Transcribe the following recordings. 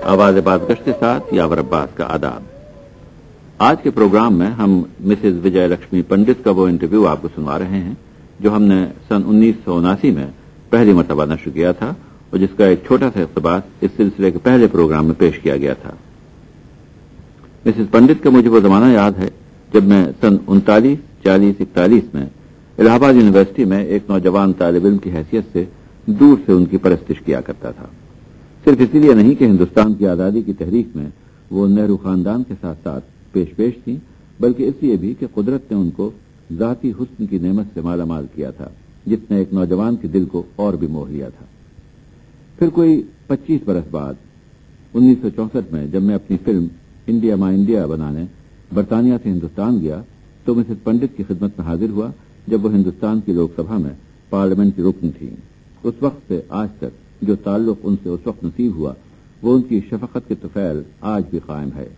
آواز بازگشت کے ساتھ یاور عباس کا آداب۔ آج کے پروگرام میں ہم مسز وجے لکشمی پنڈت کا وہ انٹرویو آپ کو سنوا رہے ہیں جو ہم نے سن 1979 میں پہلی مرتبہ نشر کیا تھا اور جس کا ایک چھوٹا سا اقتباس اس سلسلے کے پہلے پروگرام میں پیش کیا گیا تھا۔ مسز پنڈت کا مجھے وہ زمانہ یاد ہے جب میں سن 39، 40، 41 میں الہ آباد یونیورسٹی میں ایک نوجوان طالب علم کی حیثیت سے دور سے ان کی پرستش کیا کرتا تھا، صرف اسی لیے نہیں کہ ہندوستان کی آزادی کی تحریک میں وہ نہرو خاندان کے ساتھ ساتھ پیش تھیں، بلکہ اس لیے بھی کہ قدرت نے ان کو ذاتی حسن کی نعمت سے مالا مال کیا تھا جس نے ایک نوجوان کے دل کو اور بھی موہ لیا تھا۔ پھر کوئی 25 برس بعد 1964 میں جب میں اپنی فلم انڈیا ماں انڈیا بنانے برطانیہ سے ہندوستان گیا تو مسز پنڈت کی خدمت میں حاضر ہوا جب وہ ہندوستان کی لوک سبھا میں پارلیمنٹ کی رکن تھیں۔ اس وقت سے آج تک جو تعلق ان سے اس وقت نصیب ہوا وہ ان کی شفقت کے طفیل آج بھی قائم ہے۔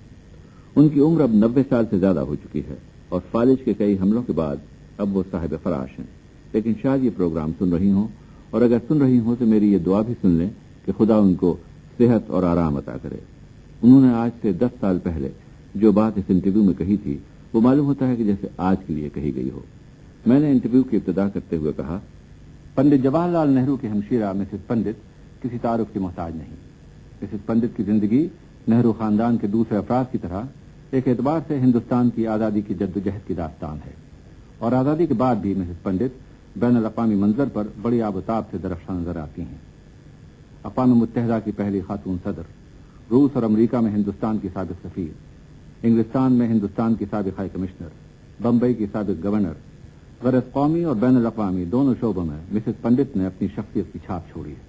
ان کی عمر اب 90 سال سے زیادہ ہو چکی ہے اور فالج کے کئی حملوں کے بعد اب وہ صاحب فراش ہیں، لیکن شاید یہ پروگرام سن رہی ہوں، اور اگر سن رہی ہوں تو میری یہ دعا بھی سن لیں کہ خدا ان کو صحت اور آرام عطا کرے۔ انہوں نے آج سے 10 سال پہلے جو بات اس انٹرویو میں کہی تھی وہ معلوم ہوتا ہے کہ جیسے آج کے لیے کہی گئی ہو۔ میں نے انٹرویو کی ابتدا کرتے ہوئے کہا، پنڈت جواہر لال نہرو کی ہمشیرہ مسز پنڈت کسی تعارف کی محتاج نہیں۔ مسز پنڈت کی زندگی نہرو خاندان کے دوسرے افراد کی طرح ایک اعتبار سے ہندوستان کی آزادی کی جدوجہد کی داستان ہے، اور آزادی کے بعد بھی مسز پنڈت بین الاقوامی منظر پر بڑی آب و تاب سے درخشاں نظر آتی ہیں۔ اقوام متحدہ کی پہلی خاتون صدر، روس اور امریکہ میں ہندوستان کی سابق سفیر، انگلستان میں ہندوستان کی سابق ہائی کمشنر، بمبئی کی سابق گورنر، غرض قومی اور بین الاقوامی دونوں شعبوں میں مسز پنڈت نے اپنی شخصیت کی چھاپ چھوڑی ہے،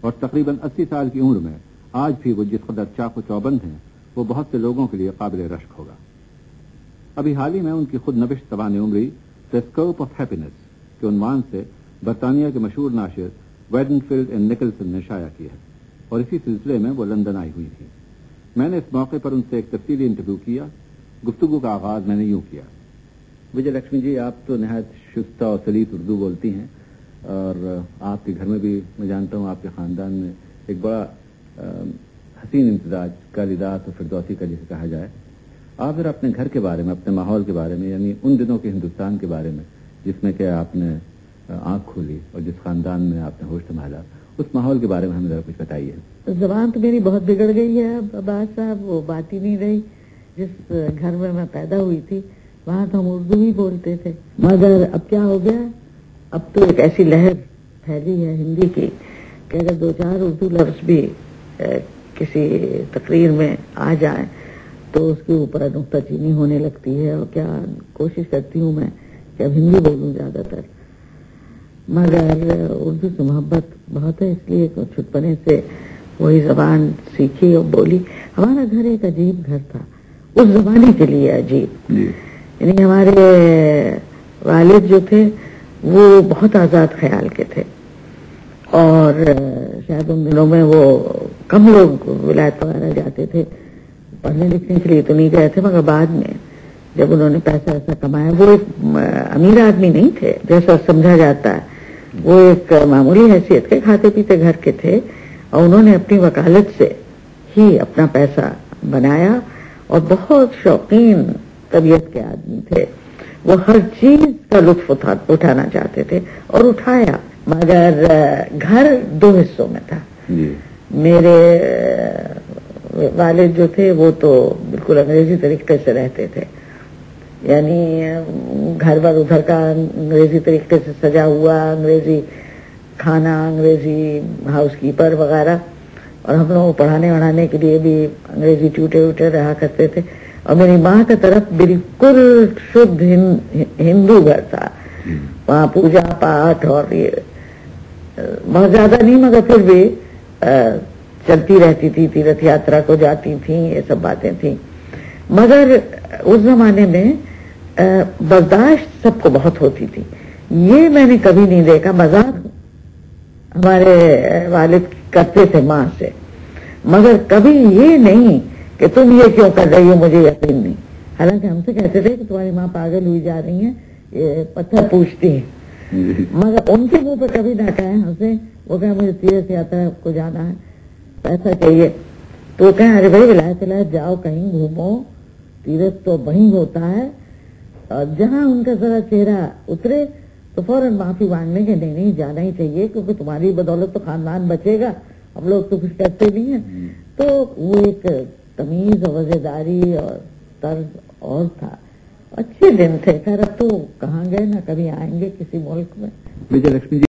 اور تقریباً 80 سال کی عمر میں آج بھی وہ جس قدر چاق و چوبند ہیں وہ بہت سے لوگوں کے لیے قابل رشک ہوگا۔ ابھی حال ہی میں ان کی خود نوشت سوانح عمری دی اسکوپ آف ہیپینس کے عنوان سے برطانیہ کے مشہور ناشر ویڈن فیلڈ اینڈ نکلسن نے شائع کی ہے، اور اسی سلسلے میں وہ لندن آئی ہوئی تھی۔ میں نے اس موقع پر ان سے ایک تفصیلی انٹرویو کیا۔ گفتگو کا آغاز میں نے یوں کیا، وجے لکشمی جی، آپ تو نہایت شستہ اور سلیس اردو بولتی ہیں، اور آپ کے گھر میں بھی میں جانتا ہوں آپ کے خاندان میں ایک بڑا حسین امتزاج کالیداس اور فردوسی کا جسے کہا جائے۔ آپ ذرا اپنے گھر کے بارے میں، اپنے ماحول کے بارے میں، یعنی ان دنوں کے ہندوستان کے بارے میں جس میں کہ آپ نے آنکھ کھولی اور جس خاندان میں آپ نے ہوش سنبھالا، اس ماحول کے بارے میں ہمیں ذرا کچھ بتائیے۔ زبان تو میری بہت بگڑ گئی ہے عباس صاحب، وہ بات ہی نہیں رہی۔ جس گھر میں پیدا ہوئی تھی وہاں تو ہم اردو ہی بولتے تھے، مگر اب کیا ہو گیا، اب تو ایک ایسی لہر پھیلی ہے ہندی کی کہ اگر 2-4 اردو لفظ بھی کسی تقریر میں آ جائیں تو اس کے اوپر نکتہ چینی ہونے لگتی ہے، اور کیا کوشش کرتی ہوں میں کہ اب ہندی بولوں زیادہ تر، مگر اردو سے محبت بہت ہے، اس لیے چھٹپنے سے وہی زبان سیکھی اور بولی۔ ہمارا گھر ایک عجیب گھر تھا، اس زمانے کے لیے عجیب، یعنی ہمارے والد جو تھے وہ بہت آزاد خیال کے تھے، اور شاید ان دنوں میں وہ کم لوگ ولایت وغیرہ جاتے تھے، پڑھنے لکھنے کے لیے تو نہیں گئے تھے، مگر بعد میں جب انہوں نے پیسہ ایسا کمایا، وہ ایک امیر آدمی نہیں تھے جیسا سمجھا جاتا ہے، وہ ایک معمولی حیثیت کے کھاتے پیتے گھر کے تھے، اور انہوں نے اپنی وکالت سے ہی اپنا پیسہ بنایا، اور بہت شوقین طبیعت کے آدمی تھے، وہ ہر چیز کا لطف اٹھانا چاہتے تھے اور اٹھایا، مگر گھر 2 حصوں میں تھا۔ میرے والد جو تھے وہ تو بالکل انگریزی طریقے سے رہتے تھے، یعنی گھر بار ادھر کا انگریزی طریقے سے سجا ہوا، انگریزی کھانا، انگریزی ہاؤس کیپر وغیرہ، اور ہم لوگ پڑھانے وڑھانے کے لیے بھی انگریزی ٹیوٹر ووٹر رہا کرتے تھے، اور میری ماں کا طرف بالکل شدھ ہندو گھر تھا، وہاں پوجا پاٹ اور یہ بہت زیادہ نہیں مگر پھر بھی چلتی رہتی تھی، تیرتھ یاترا کو جاتی تھیں، یہ سب باتیں تھیں، مگر اس زمانے میں برداشت سب کو بہت ہوتی تھی۔ یہ میں نے کبھی نہیں دیکھا، مذاق ہمارے والد کرتے تھے ماں سے، مگر کبھی یہ نہیں کہ تم یہ کیوں کر رہی ہو، مجھے یقین نہیں، حالانکہ ہم سے کہتے تھے کہ تمہاری ماں پاگل ہوئی جا رہی ہیں، یہ پتھر پوچھتی ہیں، مگر ان کے منہ پہ کبھی نہ کہیں ہنسے، وہ کہیں مجھے تیرتھ یاترا کو جانا ہے، پیسہ چاہیے، تو وہ کہیں ارے بھائی ولایت ولایت جاؤ کہیں گھومو، تیرتھ تو وہیں ہوتا ہے، اور جہاں ان کا ذرا چہرہ اترے تو فوراً معافی مانگنے کے نہیں جانا ہی چاہیے، کیونکہ تمہاری بدولت تو خاندان بچے گا، ہم لوگ تو کچھ کرتے نہیں ہیں۔ تو وہ ایک تمیز اور وزیداری اور طرز اور تھا، اچھے دن تھے۔ خیر اب تو کہاں گئے، نہ کبھی آئیں گے کسی ملک میں۔ وجے لکشمی جی